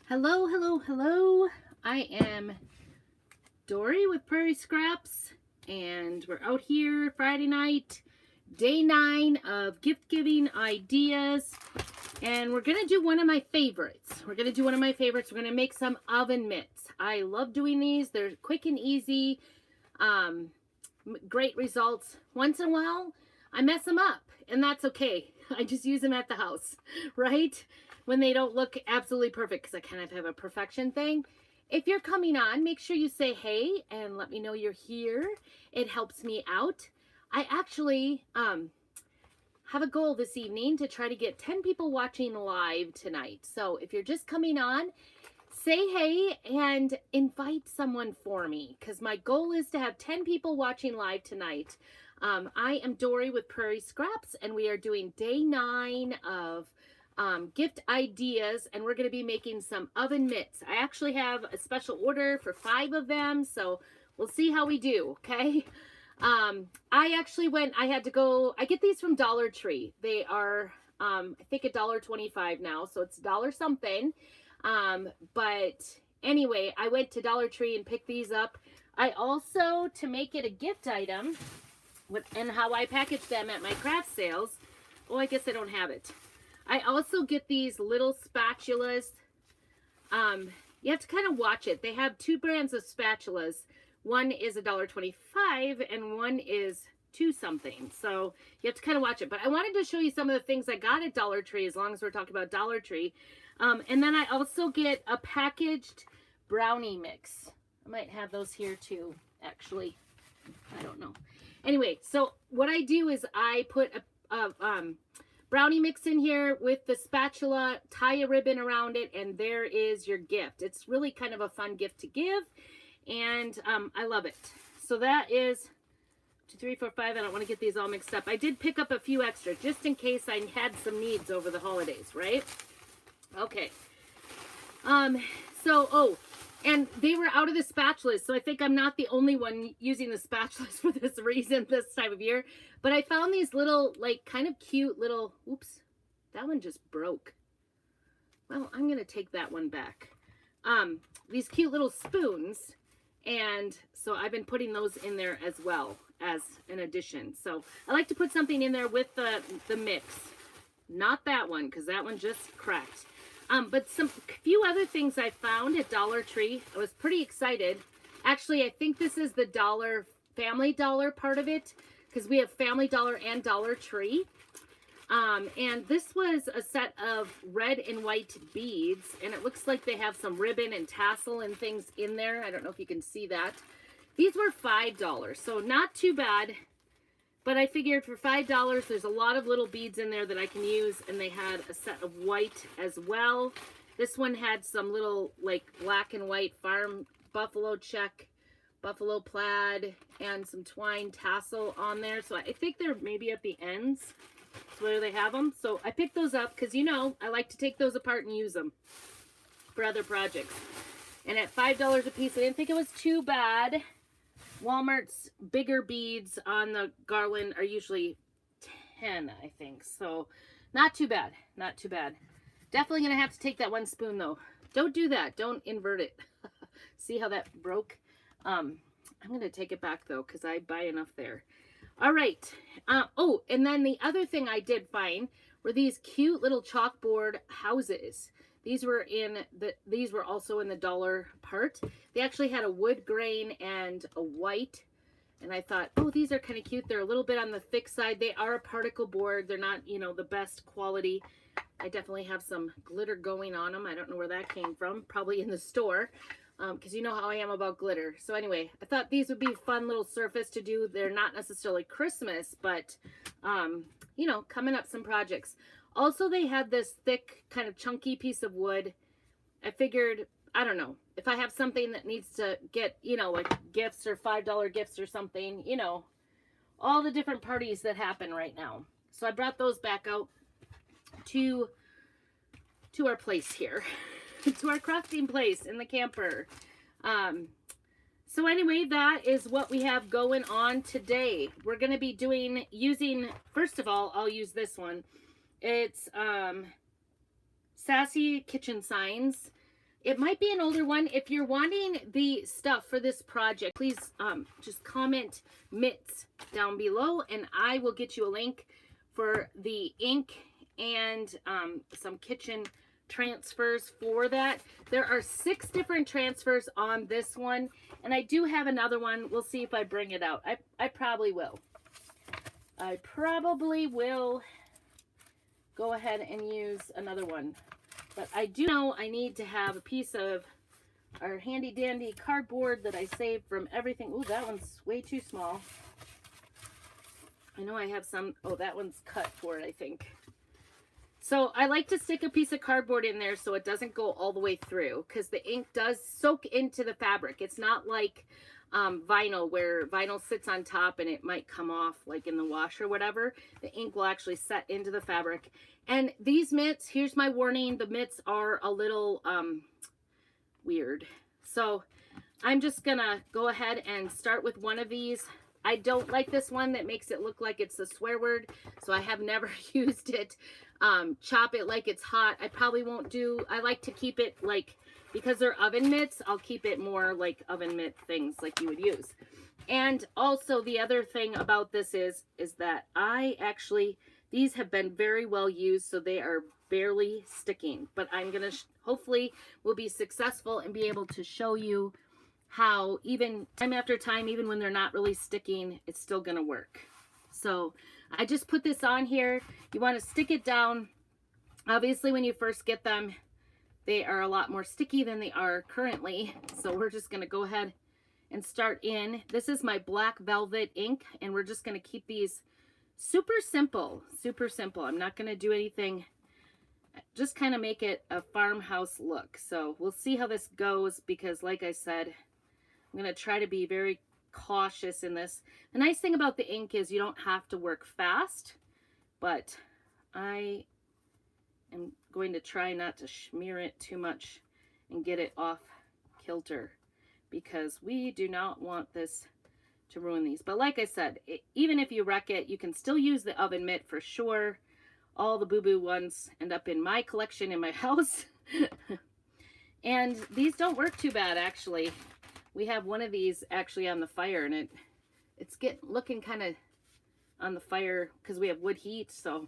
Hello, hello, hello. I am Dory with Prairie Scraps, and we're out here Friday night, day 9 of gift giving ideas. And we're going to do one of my favorites. We're going to make some oven mitts. I love doing these. They're quick and easy. Great results. Once in a while, I mess them up, and that's okay. I just use them at the house, right? When they don't look absolutely perfect, because I kind of have a perfection thing. If you're coming on, make sure you say hey and let me know you're here. It helps me out. I actually have a goal this evening to try to get 10 people watching live tonight. So if you're just coming on, say hey and invite someone for me, because my goal is to have 10 people watching live tonight. I am Dory with Prairie Scraps, and we are doing day 9 of gift ideas, and we're going to be making some oven mitts. I actually have a special order for 5 of them, so we'll see how we do, okay? I get these from Dollar Tree. They are, I think $1.25 now, so it's $1 something. But anyway, I went to Dollar Tree and picked these up. I also, to make it a gift item, and how I package them at my craft sales, oh, I guess I don't have it. I also get these little spatulas. You have to kind of watch it. They have 2 brands of spatulas. One is $1.25 and one is 2 something. So you have to kind of watch it. But I wanted to show you some of the things I got at Dollar Tree, as long as we're talking about Dollar Tree. And then I also get a packaged brownie mix. I might have those here too, actually. I don't know. Anyway, so what I do is I put a brownie mix in here with the spatula, tie a ribbon around it, and there is your gift. It's really kind of a fun gift to give, and I love it. So that is 2, 3, 4, 5. I don't want to get these all mixed up. I did pick up a few extra just in case I had some needs over the holidays, right? Okay. And they were out of the spatulas, so I think I'm not the only one using the spatulas for this reason this time of year. But I found these little, like, kind of cute little, oops, that one just broke. Well, I'm going to take that one back. These cute little spoons, and so I've been putting those in there as well as an addition. So I like to put something in there with the mix. Not that one, because that one just cracked. But some few other things I found at Dollar Tree. I was pretty excited. Actually, I think this is the Family Dollar part of it, because we have Family Dollar and Dollar Tree. And this was a set of red and white beads, and it looks like they have some ribbon and tassel and things in there. I don't know if you can see that. These were $5, so not too bad. But I figured for $5, there's a lot of little beads in there that I can use, and they had a set of white as well. This one had some little, like, black and white farm buffalo check, buffalo plaid, and some twine tassel on there. So I think they're maybe at the ends. That's where they have them. So I picked those up because, you know, I like to take those apart and use them for other projects. And at $5 a piece, I didn't think it was too bad. Walmart's bigger beads on the garland are usually 10, I think. So not too bad. Not too bad. Definitely going to have to take that one spoon, though. Don't do that. Don't invert it. See how that broke? I'm going to take it back, though, because I buy enough there. All right. Oh, and then the other thing I did find were these cute little chalkboard houses. These were also in the dollar part. They actually had a wood grain and a white. And I thought, oh, these are kind of cute. They're a little bit on the thick side. They are a particle board. They're not, you know, the best quality. I definitely have some glitter going on them. I don't know where that came from. Probably in the store. Because you know how I am about glitter. So anyway, I thought these would be a fun little surface to do. They're not necessarily Christmas, but, you know, coming up some projects. Also, they had this thick, kind of chunky piece of wood. I figured, I don't know, if I have something that needs to get, you know, like gifts or $5 gifts or something, you know, all the different parties that happen right now. So I brought those back out to our place here, to our crafting place in the camper. So anyway, that is what we have going on today. We're going to be using, first of all, I'll use this one. It's Sassy Kitchen Signs. It might be an older one. If you're wanting the stuff for this project, please just comment mitts down below and I will get you a link for the ink and some kitchen transfers for that. There are 6 different transfers on this one, and I do have another one. We'll see if I bring it out. I probably will. I probably will go ahead and use another one. But I do know I need to have a piece of our handy dandy cardboard that I saved from everything. Ooh, that one's way too small. I know I have some. Oh, that one's cut for it, I think. So I like to stick a piece of cardboard in there so it doesn't go all the way through, because the ink does soak into the fabric. It's not like vinyl, where vinyl sits on top and it might come off like in the wash or whatever. The ink will actually set into the fabric. And these mitts, here's my warning, the mitts are a little weird. So I'm just gonna go ahead and start with one of these. I don't like this one that makes it look like it's a swear word, so I have never used it. Chop it like it's hot. I probably won't do, I like to keep it like, because they're oven mitts, I'll keep it more like oven mitt things like you would use. And also the other thing about this is that I actually, these have been very well used, so they are barely sticking. But I'm gonna, hopefully will be successful and be able to show you how even time after time, even when they're not really sticking, it's still gonna work. So I just put this on here. You want to stick it down. Obviously, when you first get them, they are a lot more sticky than they are currently. So we're just going to go ahead and start in. This is my black velvet ink, and we're just going to keep these super simple, super simple. I'm not going to do anything, just kind of make it a farmhouse look. So we'll see how this goes, because like I said, I'm going to try to be very cautious in this. The nice thing about the ink is you don't have to work fast, but I am going to try not to smear it too much and get it off kilter, because we do not want this to ruin these. But like I said, even if you wreck it, you can still use the oven mitt for sure. All the boo-boo ones end up in my collection in my house. And these don't work too bad, actually. We have one of these actually on the fire, and it's looking kind of on the fire because we have wood heat, so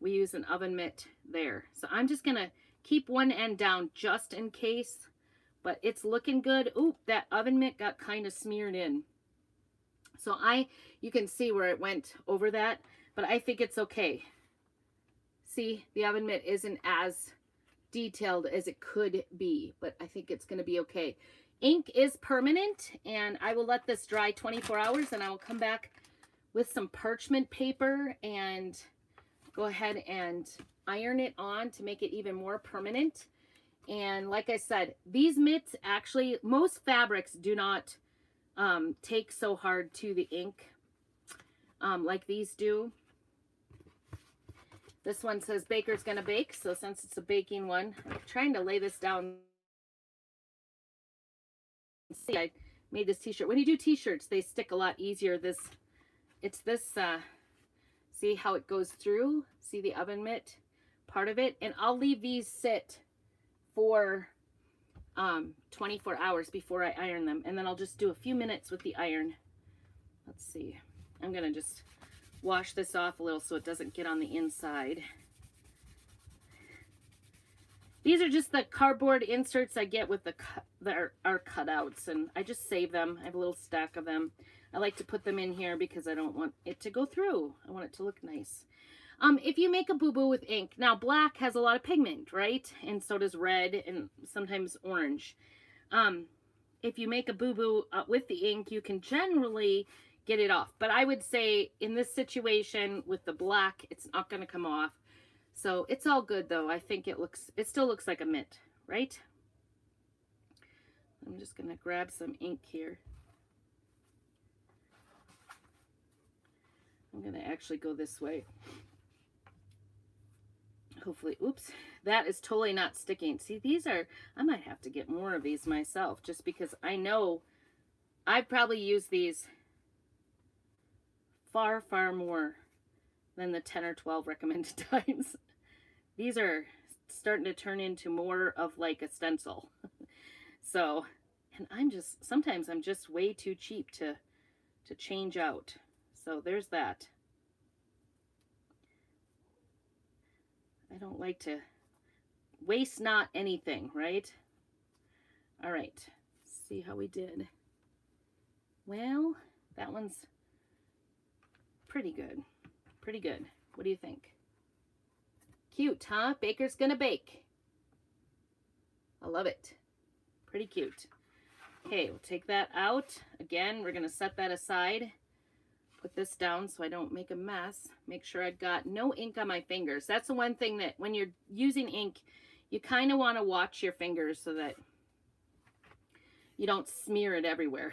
we use an oven mitt there. So I'm just gonna keep one end down just in case, but it's looking good. Ooh, that oven mitt got kind of smeared in. So you can see where it went over that, but I think it's okay. See, the oven mitt isn't as detailed as it could be, but I think it's gonna be okay. Ink is permanent, and I will let this dry 24 hours, and I will come back with some parchment paper and go ahead and iron it on to make it even more permanent. And like I said, these mitts, actually, most fabrics do not take so hard to the ink like these do. This one says Baker's Gonna Bake, so since it's a baking one, I'm trying to lay this down. See, I made this t-shirt. When you do t-shirts, they stick a lot easier. It's this, see how it goes through? See the oven mitt part of it? And I'll leave these sit for 24 hours before I iron them. And then I'll just do a few minutes with the iron. Let's see. I'm going to just wash this off a little so it doesn't get on the inside. These are just the cardboard inserts I get with our cutouts, and I just save them. I have a little stack of them. I like to put them in here because I don't want it to go through. I want it to look nice. If you make a boo-boo with ink, now black has a lot of pigment, right? And so does red and sometimes orange. If you make a boo-boo with the ink, you can generally get it off. But I would say in this situation with the black, it's not going to come off. So it's all good though. I think it still looks like a mitt, right? I'm just gonna grab some ink here. I'm gonna actually go this way. Hopefully, oops, that is totally not sticking. See, I might have to get more of these myself, just because I know I've probably used these far, far more than the 10 or 12 recommended times. These are starting to turn into more of like a stencil. So, and sometimes I'm just way too cheap to change out. So there's that. I don't like to waste not anything, right? All right, let's see how we did. Well, that one's pretty good. Pretty good. What do you think? Cute, huh? Baker's gonna bake. I love it. Pretty cute. Okay, we'll take that out. Again, we're gonna set that aside. Put this down so I don't make a mess. Make sure I've got no ink on my fingers. That's the one thing that when you're using ink, you kind of want to watch your fingers so that you don't smear it everywhere.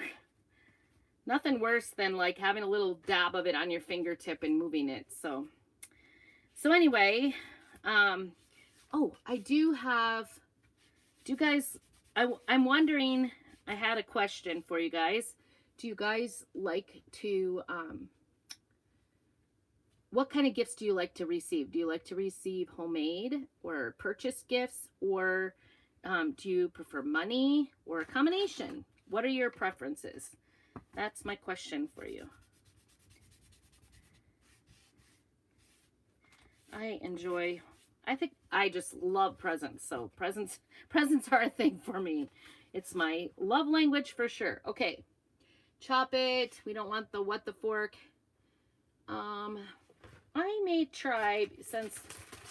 Nothing worse than like having a little dab of it on your fingertip and moving it. So anyway, oh, I do you guys, I'm wondering, I had a question for you guys. Do you guys like to, what kind of gifts do you like to receive? Do you like to receive homemade or purchased gifts, or do you prefer money or a combination? What are your preferences? That's my question for you. I think I just love presents. So presents are a thing for me. It's my love language for sure. Okay. Chop it. We don't want the fork. I may try, since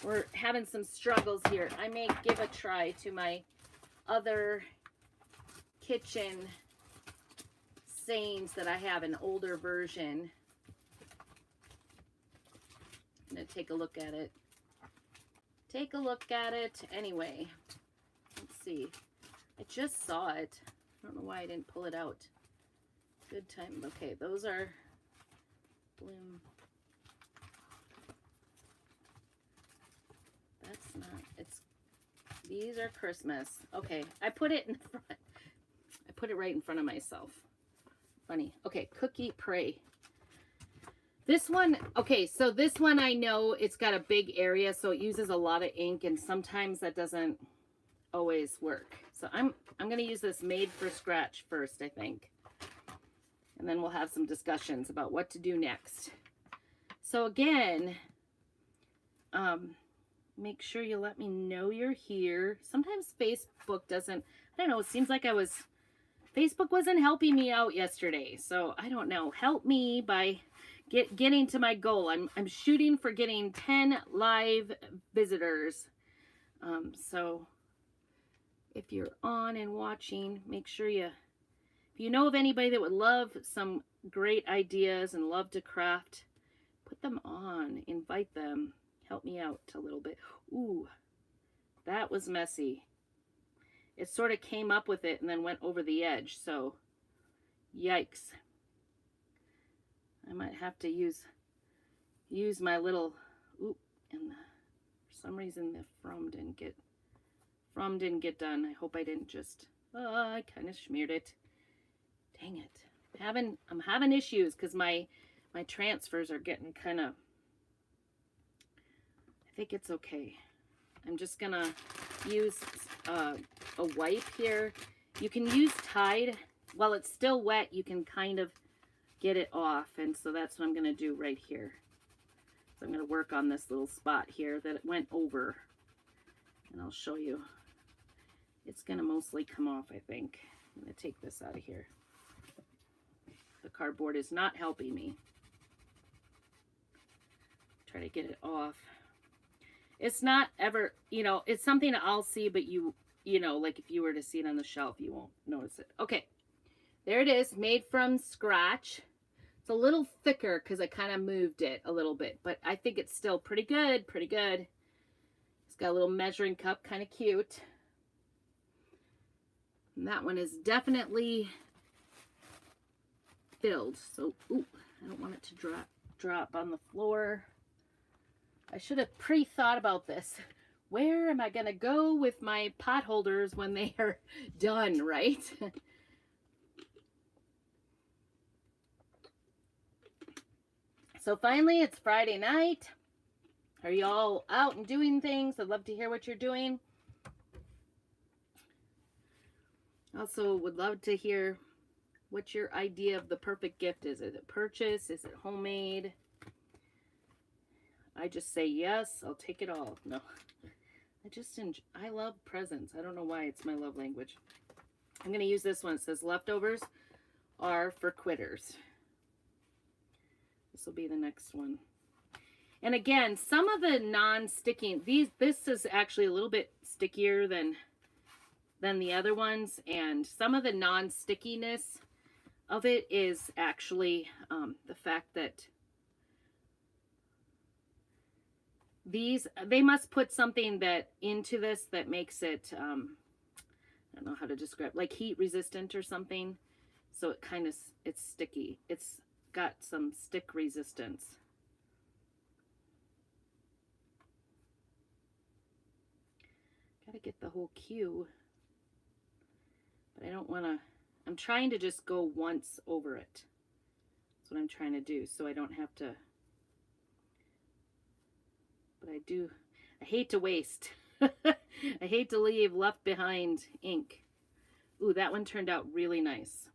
we're having some struggles here, I may give a try to my other kitchen sayings that I have, an older version. I'm going to take a look at it. Take a look at it anyway. Let's see. I just saw it. I don't know why I didn't pull it out. Good time. Okay, those are bloom. That's not, these are Christmas. Okay, I put it in front. I put it right in front of myself. Funny. Okay, cookie pray. This one, okay, so this one I know it's got a big area, so it uses a lot of ink, and sometimes that doesn't always work. So I'm going to use this Made for Scratch first, I think. And then we'll have some discussions about what to do next. So again, make sure you let me know you're here. Sometimes Facebook doesn't, I don't know, it seems like Facebook wasn't helping me out yesterday. So I don't know, help me by getting to my goal. I'm shooting for getting 10 live visitors. So if you're on and watching, make sure if you know of anybody that would love some great ideas and love to craft, put them on, invite them, help me out a little bit. Ooh, that was messy. It sort of came up with it and then went over the edge. So yikes. I might have to use my little, oop, and for some reason the from didn't get done. I hope I didn't just, I kind of smeared it. Dang it. I'm having issues because my transfers are getting kind of, I think it's okay. I'm just gonna use a wipe here. You can use Tide. While it's still wet, you can kind of get it off, and so that's what I'm going to do right here. So I'm going to work on this little spot here that it went over, and I'll show you. It's going to mostly come off, I think. I'm going to take this out of here. The cardboard is not helping me. Try to get it off. It's not ever, it's something I'll see, but you know, like if you were to see it on the shelf, you won't notice it. Okay, there it is, Made from Scratch. It's a little thicker because I kind of moved it a little bit, but I think it's still pretty good, pretty good. It's got a little measuring cup, kind of cute. And that one is definitely filled. So, ooh, I don't want it to drop on the floor. I should have pre-thought about this. Where am I going to go with my pot holders when they are done, right? So finally, it's Friday night. Are y'all out and doing things? I'd love to hear what you're doing. Also, would love to hear what your idea of the perfect gift is. Is it purchase? Is it homemade? I just say yes, I'll take it all. No, I love presents. I don't know why, it's my love language. I'm going to use this one. It says leftovers are for quitters. This will be the next one. And again, some of the non-sticking, this is actually a little bit stickier than the other ones, and some of the non-stickiness of it is actually the fact that they must put something that into this that makes it I don't know how to describe, like heat resistant or something, so it kind of, it's sticky. It's got some stick resistance. Gotta get the whole cue, but I don't want to. I'm trying to just go once over it. That's what I'm trying to do, so I don't have to. But I hate to waste. I hate to leave left behind ink. Ooh, that one turned out really nice.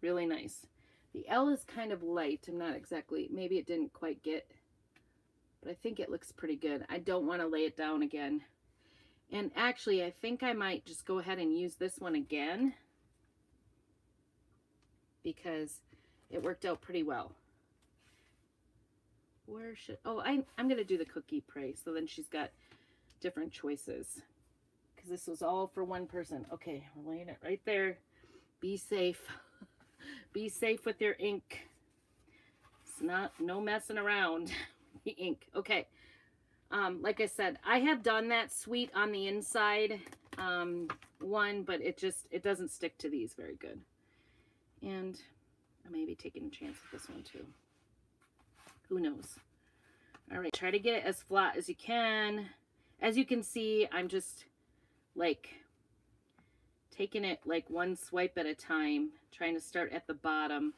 Really nice. The L is kind of light. I'm not exactly, maybe it didn't quite get, but I think it looks pretty good. I don't want to lay it down again. And actually, I think I might just go ahead and use this one again, because it worked out pretty well. Where should, oh, I'm going to do the cookie pray, so then she's got different choices, because this was all for one person. Okay, we're laying it right there. Be safe. Be safe with your ink. It's not, no messing around the ink. Okay. Like I said, I have done that sweet on the inside one, but it doesn't stick to these very good. And I may be taking a chance with this one too. Who knows? All right, try to get it as flat as you can. As you can see, I'm just like taking it like one swipe at a time, trying to start at the bottom.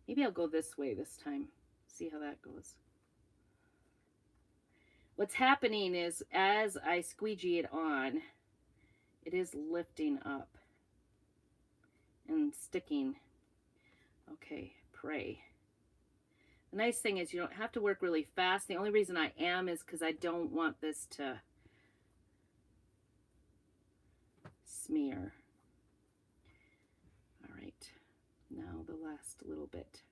Maybe I'll go this way this time. See how that goes. What's happening is as I squeegee it on, it is lifting up and sticking. Okay, pray. The nice thing is you don't have to work really fast. The only reason I am is because I don't want this to smear. All right, now the last little bit.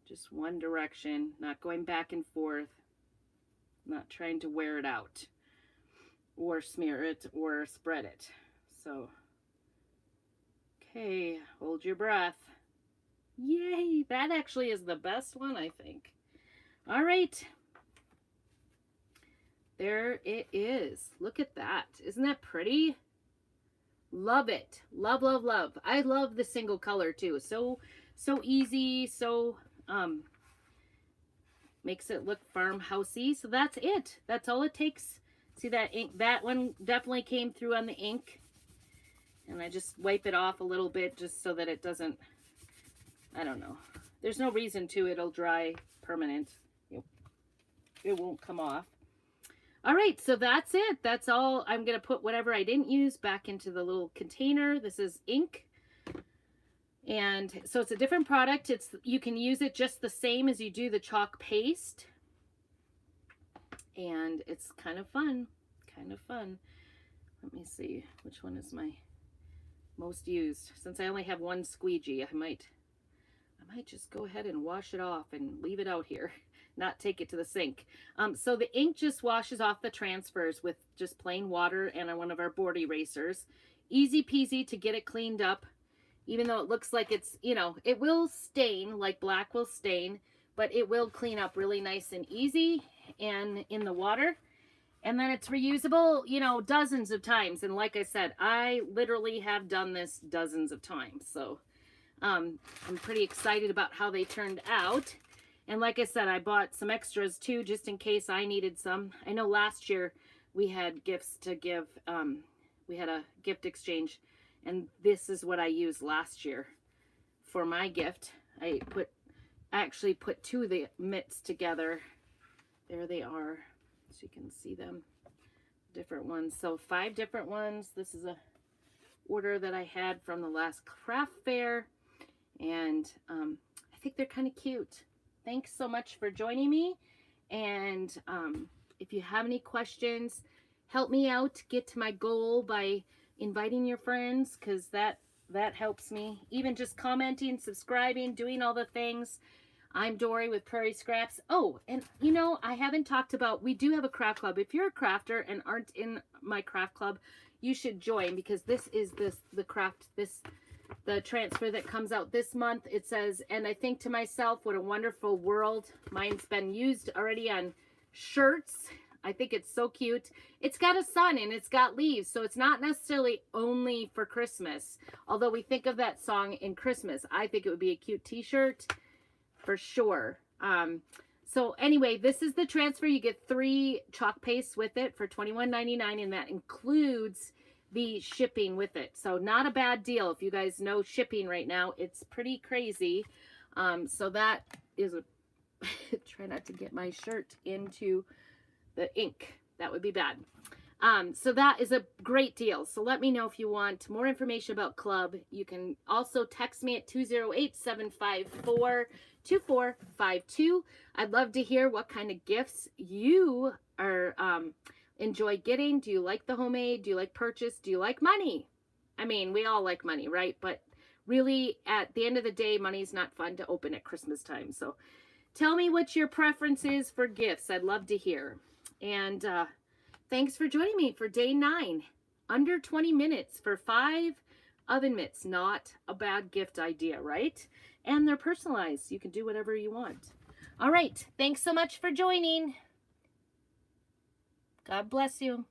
Just one direction, not going back and forth, not trying to wear it out or smear it or spread it. So, okay, hold your breath. Yay, that actually is the best one, I think. All right. There it is. Look at that. Isn't that pretty? Love it. Love, love, love. I love the single color too. So easy. So, makes it look farmhousey. So that's it. That's all it takes. See that ink? That one definitely came through on the ink. And I just wipe it off a little bit just so that it doesn't, I don't know. There's no reason to. It'll dry permanent. It won't come off. All right, so that's it. That's all. I'm going to put whatever I didn't use back into the little container. This is ink. And so it's a different product. You can use it just the same as you do the chalk paste. And it's kind of fun. Kind of fun. Let me see. Which one is my most used? Since I only have one squeegee, I might just go ahead and wash it off and leave it out here, not take it to the sink. So the ink just washes off the transfers with just plain water and one of our board erasers. Easy peasy to get it cleaned up, even though it looks like it's, you know, it will stain, like black will stain, but it will clean up really nice and easy and in the water. And then it's reusable, you know, dozens of times. And like I said, I literally have done this dozens of times. So I'm pretty excited about how they turned out. And like I said, I bought some extras too, just in case I needed some. I know last year we had gifts to give. We had a gift exchange, and this is what I used last year for my gift. I actually put two of the mitts together there they are. So you can see them, different ones. So 5 different ones. This is a order that I had from the last craft fair. And I think they're kind of cute. Thanks so much for joining me. And if you have any questions, help me out get to my goal by inviting your friends, because that helps me. Even just commenting, subscribing, doing all the things. I'm Dory with Prairie Scraps. Oh, and you know, I haven't talked about, we do have a craft club. If you're a crafter and aren't in my craft club, you should join, because this is the transfer that comes out this month. It says, and I think to myself, what a wonderful world. Mine's been used already on shirts. I think it's so cute. It's got a sun and it's got leaves, so it's not necessarily only for Christmas. Although we think of that song in Christmas, I think it would be a cute t-shirt for sure. So anyway, this is the transfer. You get 3 chalk pastes with it for $21.99, and that includes the shipping with it. So not a bad deal. If you guys know shipping right now, it's pretty crazy. So that is a try not to get my shirt into the ink. That would be bad. So that is a great deal. So let me know if you want more information about club. You can also text me at 208-754-2452. I'd love to hear what kind of gifts you are enjoy getting. Do you like the homemade? Do you like purchase? Do you like money? I mean, we all like money, right? But really, at the end of the day, money's not fun to open at Christmas time. So tell me what your preference is for gifts. I'd love to hear. And thanks for joining me for day 9. Under 20 minutes for 5 oven mitts. Not a bad gift idea, right? And they're personalized. You can do whatever you want. All right. Thanks so much for joining. God bless you.